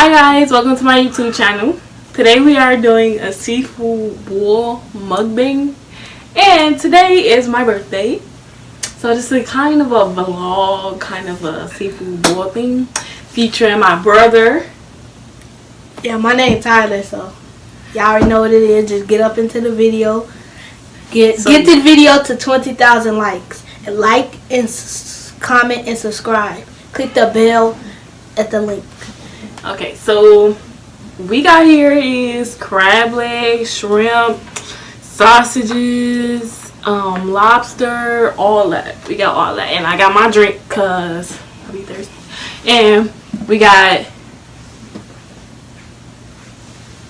Hi guys, welcome to my YouTube channel. Today we are doing a seafood boil mukbang, and today is my birthday. So this is kind of a vlog, kind of a seafood boil thing featuring my brother. Yeah, my name's Tyler, so y'all already know what it is. Just get up into the video. Get the video to 20,000 likes. And like and comment and subscribe. Click the bell at the link. Okay, so we got here is crab legs, shrimp, sausages, lobster, all that. We got all that. And I got my drink because I'll be thirsty. And we got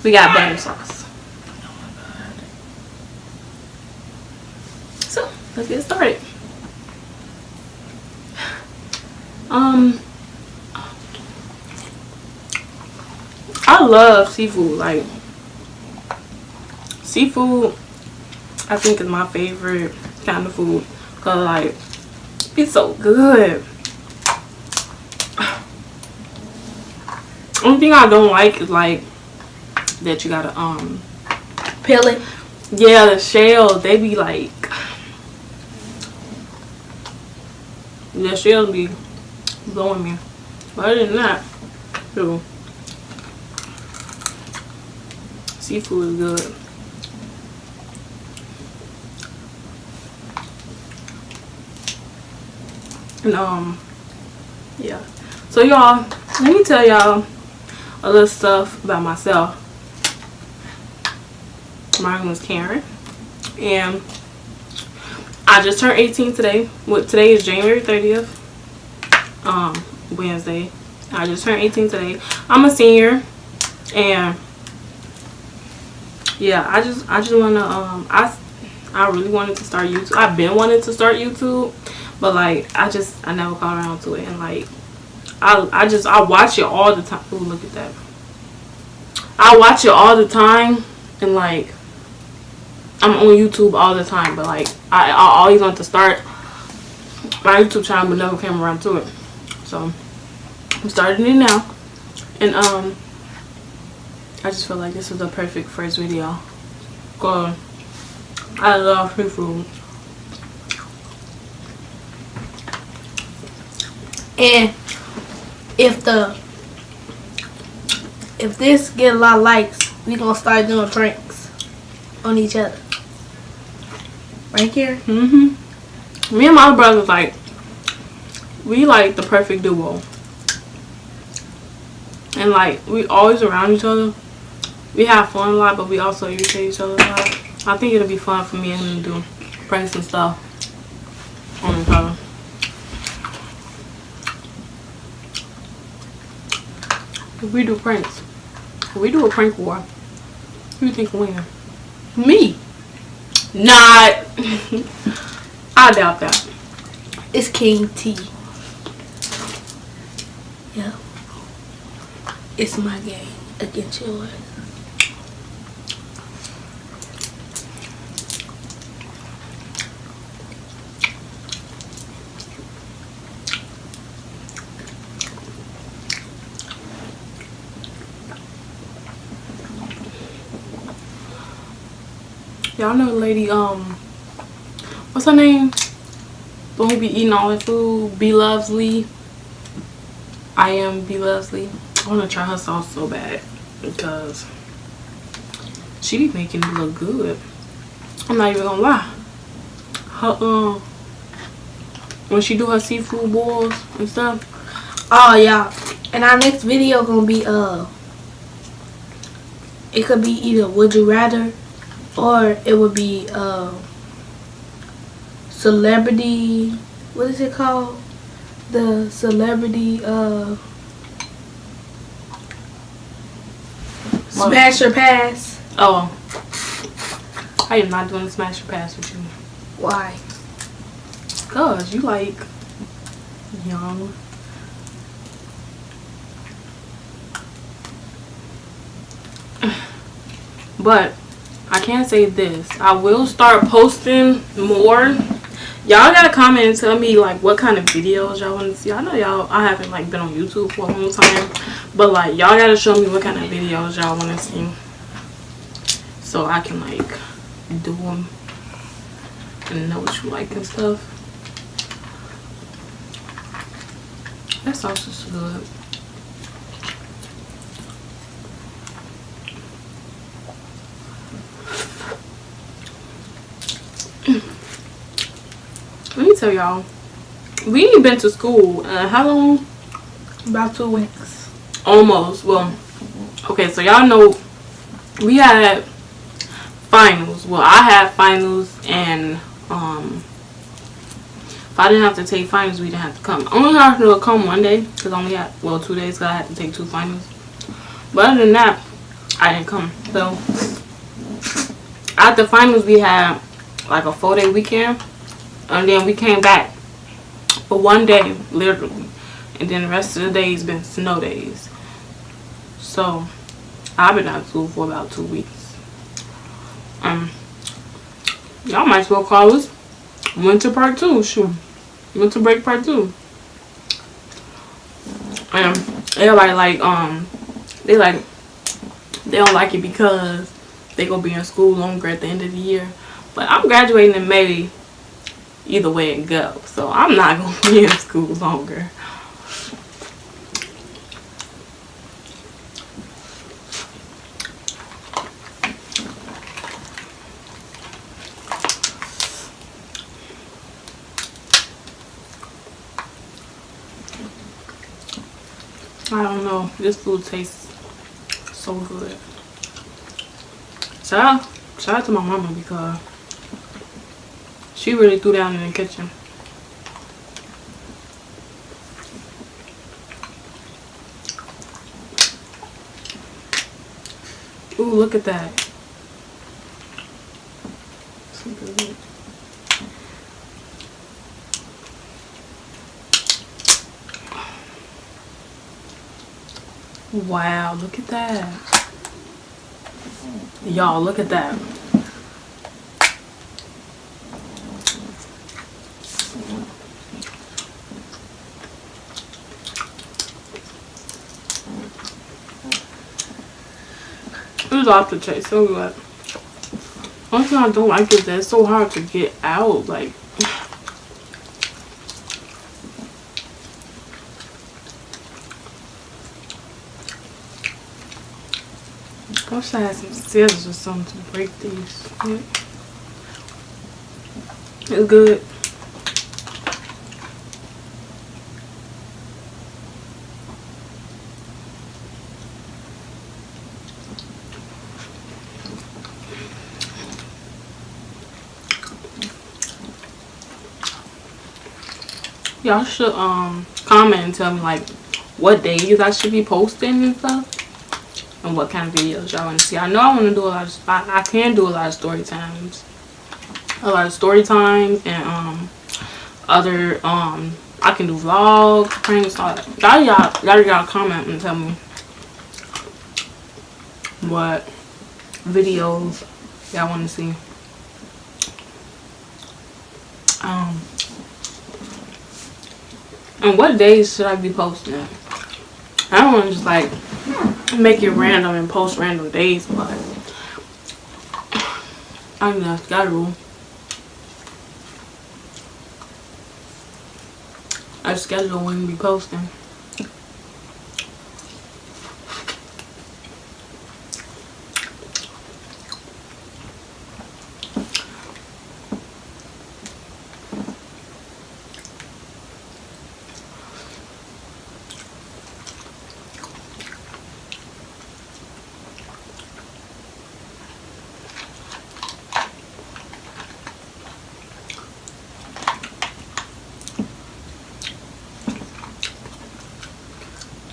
butter sauce. So let's get started. I love seafood. Like, seafood I think is my favorite kind of food because, like, it's so good. Only thing I don't like is, like, that you gotta peel it. Yeah, the shells, they be like, the shells be blowing me. But other than that, so seafood is good. And yeah. So y'all, let me tell y'all a little stuff about myself. My name is Karen, and I just turned 18 today. Today is January 30th, Wednesday. I just turned 18 today. I'm a senior, and yeah, I just wanna I really wanted to start YouTube. I've been wanting to start YouTube, but like I never got around to it. And like I watch it all the time. Ooh, look at that. I watch it all the time, and like I'm on YouTube all the time, but like I always want to start my YouTube channel, but never came around to it. So I'm starting it now, and I just feel like this is the perfect first video. Cause I love seafood. And if this get a lot of likes, we gonna start doing pranks on each other. Right here. Me and my brother, like, we like the perfect duo. And like we always around each other. We have fun a lot, but we also irritate each other a lot. I think it'll be fun for me and him to do pranks and stuff on each other. If we do pranks, if we do a prank war, who do you think will win? Me. Not. I doubt that. It's King T. Yeah. It's my game against yours. Y'all know the lady, what's her name? The one who be eating all that food, B Lovely. I am B Lovely. I want to try her sauce so bad because she be making it look good. I'm not even gonna lie. Her when she do her seafood boils and stuff. Oh yeah. And our next video gonna be it could be either would you rather, or it would be celebrity, what is it called? The celebrity smash or pass. Oh, I am not doing the smash or pass with you. Why? Cause you like young. But I can't say this. I will start posting more. Y'all gotta comment and tell me like what kind of videos y'all want to see. I know y'all, I haven't like been on YouTube for a long time, But like, y'all gotta show me what kind of videos y'all want to see, so I can like do them and know what you like and stuff. That sauce is good. Let me tell y'all, we ain't been to school how long? About 2 weeks. Almost. Well, okay, so y'all know we had finals. Well, I had finals, and if I didn't have to take finals, we didn't have to come. I only had to come one day because I only had 2 days because I had to take 2 finals. But other than that, I didn't come. So after finals, we had like a 4-day weekend, and then we came back for 1 day, literally, and then the rest of the days been snow days. So I've been out of school for about 2 weeks. Y'all might as well call this winter part 2. Shoot, winter break part 2. Everybody like they don't like it because they gonna be in school longer at the end of the year. But I'm graduating in May either way it goes, so I'm not gonna be in school longer. I don't know, this food tastes so good. Shout out to my mama because she really threw down in the kitchen. Ooh, look at that. So good. Wow, look at that. Y'all, look at that. This aftertaste so good. One thing I don't like is that it's so hard to get out. Like, I wish I had some scissors or something to break these. It's good. Y'all should comment and tell me like what days I should be posting and stuff, and what kind of videos y'all want to see. I know I want to do a lot of, I can do a lot of story times, and other I can do vlogs, pranks, all that. Y'all comment and tell me what videos y'all want to see. And what days should I be posting? I don't want to just like make it random and post random days, but I mean that's got a rule. I schedule when we be posting.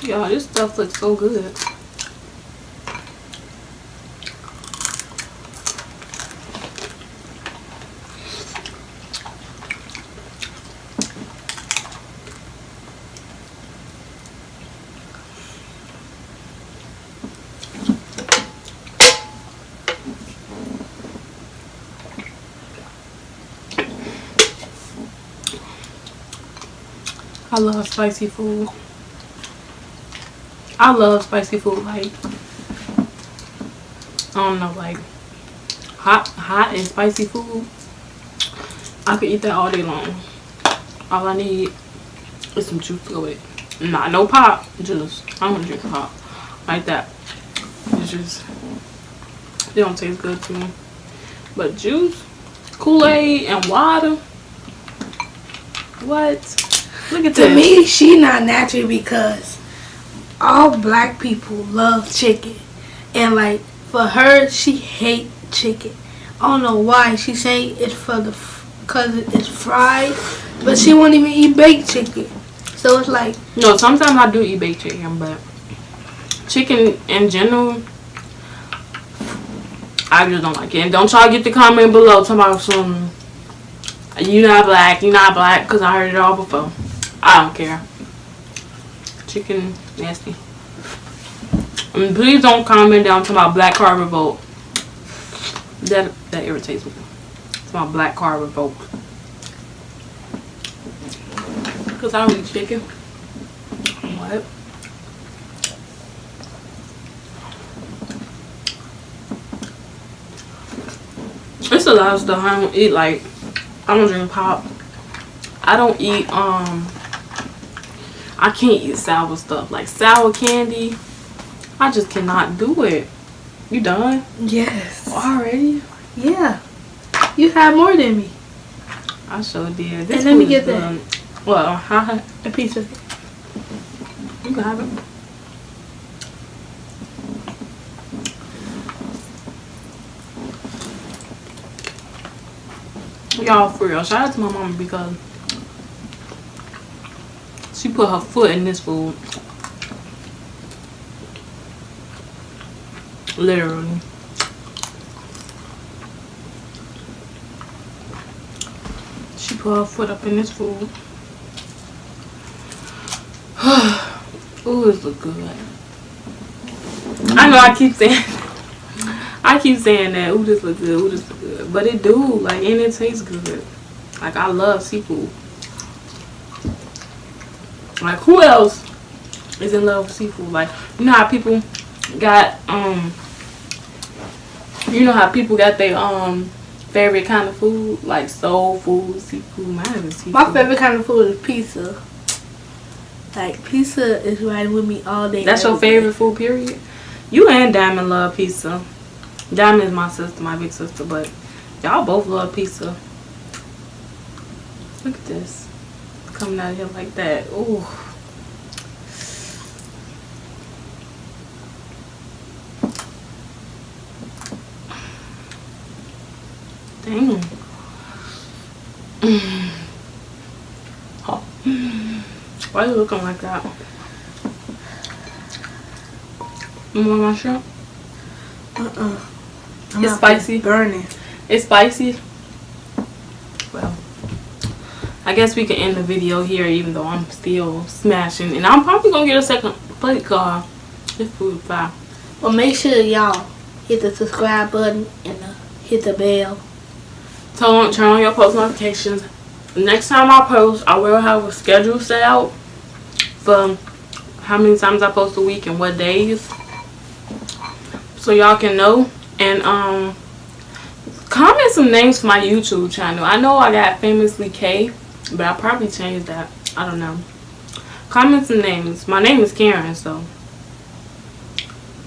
Y'all, this stuff looks so good. I love spicy food. I love spicy food. Like, I don't know, like hot and spicy food. I could eat that all day long. All I need is some juice to go with. Not no pop, just I don't drink pop like that. It's just, it don't taste good to me. But juice, Kool-Aid, and water. What? Look at that. To me, she not natural because all black people love chicken, and like for her, she hate chicken. I don't know why. She say it's for the because it's fried, but she won't even eat baked chicken. So it's like, no. Sometimes I do eat baked chicken, but chicken in general, I just don't like it. And don't try to get the comment below talking about some you not black, because I heard it all before. I don't care. Chicken nasty. And please don't comment down talking about black card revolt. That irritates me. It's my black card revolt. Because I don't eat chicken. What? It's a lot of stuff I don't eat. Like, I don't drink pop. I don't eat, I can't eat sour stuff. Like sour candy. I just cannot do it. You done? yes. Already? Yeah. You had more than me. I sure did. This And let me food get is that. good. Well, A piece of it. you can have it. Y'all, for real, shout out to my mama because she put her foot in this food. Literally. She put her foot up in this food. Ooh, this look good. I know I keep saying that. Ooh, this look good. Ooh, this look good. But it do. Like, and it tastes good. Like, I love seafood. Like, who else is in love with seafood? Like, you know how people got their favorite kind of food, like soul food, seafood. Mine is seafood. My favorite kind of food is pizza. Like, pizza is riding with me all day. That's your favorite food, period? You and Diamond love pizza. Diamond is my sister, my big sister, but y'all both love pizza. Look at this. Coming out of here like that. Ooh. Dang. Oh. Why are you looking like that? You want my shrimp? It's spicy. Burning. It's spicy. Well, I guess we can end the video here, even though I'm still smashing. And I'm probably gonna get a second plate card. This food is fire. Well, make sure y'all hit the subscribe button and hit the bell. Turn on your post notifications. Next time I post, I will have a schedule set out for how many times I post a week and what days, so y'all can know. And comment some names for my YouTube channel. I know I got Famously K, but I probably changed that. I don't know. Comment some names. My name is Karen, so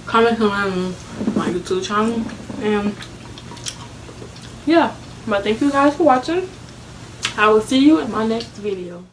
comment some names on my YouTube channel. And yeah, but thank you guys for watching. I will see you in my next video.